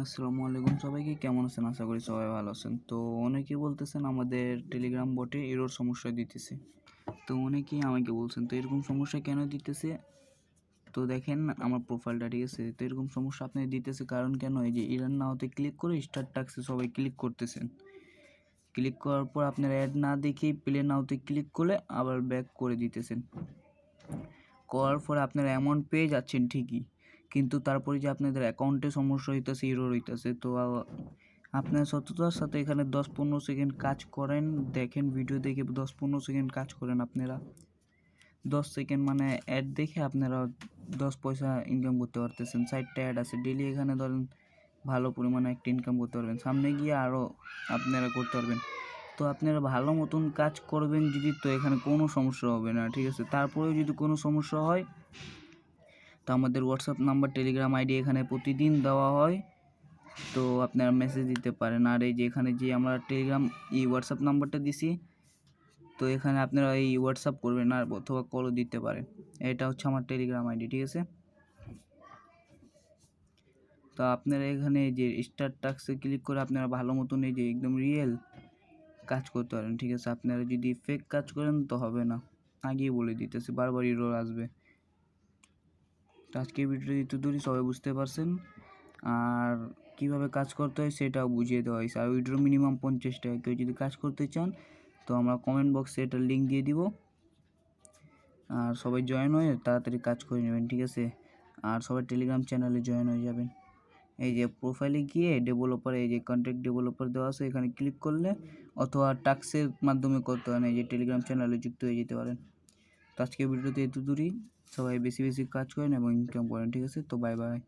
আসসালামু আলাইকুম সবাইকে, কেমন আছেন? আশা করি সবাই ভালো আছেন। তো অনেকেই বলতেছেন আমাদের টেলিগ্রাম বটে এরর সমস্যা দিতেছে। তো অনেকেই আমাকে বলছেন তো এরকম সমস্যা কেন দিতেছে। তো দেখেন আমার প্রোফাইলটা, ঠিক আছে? তো এরকম সমস্যা আপনি দিতেছে কারণ কেন, এই যে এরর নাওতে ক্লিক করে স্টার্ট টাস্কে সবাই ক্লিক করতেছেন। ক্লিক করার পর আপনার অ্যাড না দেখেই প্লে নাওতে ক্লিক করলে আবার ব্যাক করে দিতেছেন। করার পরে আপনারা অ্যামাউন্ট পেয়ে যাচ্ছেন ঠিকই, কিন্তু তারপরে যে আপনাদের অ্যাকাউন্টে সমস্যা হইতেছে, এরর হইতেছে। তো আপনারা সততার সাথে এখানে 10-15 সেকেন্ড কাজ করেন, দেখেন ভিডিও দেখে 10-15 সেকেন্ড কাজ করেন। আপনারা 10 সেকেন্ড মানে অ্যাড দেখে আপনারা 10 পয়সা ইনকাম করতে পারতেছেন। 60টা অ্যাড আছে ডেলি, এখানে ধরেন ভালো পরিমাণে একটা ইনকাম করতে পারবেন। সামনে গিয়ে আরও আপনারা করতে পারবেন। তো আপনারা ভালো মতন কাজ করবেন যদি, তো এখানে কোনো সমস্যা হবে না, ঠিক আছে? তারপরেও যদি কোনো সমস্যা হয় তো আমাদের হোয়াটসঅ্যাপ নাম্বার, টেলিগ্রাম আইডি এখানে প্রতিদিন দেওয়া হয়, তো আপনারা মেসেজ দিতে পারেন। আর এই যে এখানে যে আমরা টেলিগ্রাম হোয়াটসঅ্যাপ নাম্বারটা দিছি, তো এখানে আপনারা এই হোয়াটসঅ্যাপ করবেন আর অথবা কলও দিতে পারেন। এটা হচ্ছে আমার টেলিগ্রাম আইডি, ঠিক আছে? তো আপনারা এখানে যে স্টার্ট টাস্কে ক্লিক করে আপনারা ভালো মতন এই যে একদম রিয়েল কাজ করতে পারেন, ঠিক আছে? আপনারা যদি ফেক কাজ করেন তো হবে না, আগেই বলে দিতেছি, বারবার এরর আসবে। তো আজকে ভিডিওটি একটু দূরই সবাই বুঝতে পারছেন, আর কিভাবে কাজ করতে হয় সেটাও বুঝিয়ে দেওয়া হয়েছে। আর উইড্রো মিনিমাম 50 টাকা। কেউ যদি কাজ করতে চান তো আমরা কমেন্ট বক্সে এটার লিঙ্ক দিয়ে দিব, আর সবাই জয়েন হয়ে তাড়াতাড়ি কাজ করে নেবেন, ঠিক আছে? আর সবাই টেলিগ্রাম চ্যানেলে জয়েন হয়ে যাবেন। এই যে প্রোফাইলে গিয়ে ডেভেলপার, এই যে কন্ট্যাক্ট ডেভেলপার দেওয়া আছে, এখানে ক্লিক করলে অথবা টাস্কের মাধ্যমে করতে পারেন, এই যে টেলিগ্রাম চ্যানেলে যুক্ত হয়ে যেতে পারেন। তো আজকে ভিডিওতে এত দূরই, সবাই বেশি বেশি কাজ করেন এবং ইনকাম করেন, ঠিক আছে? তো বাই বাই।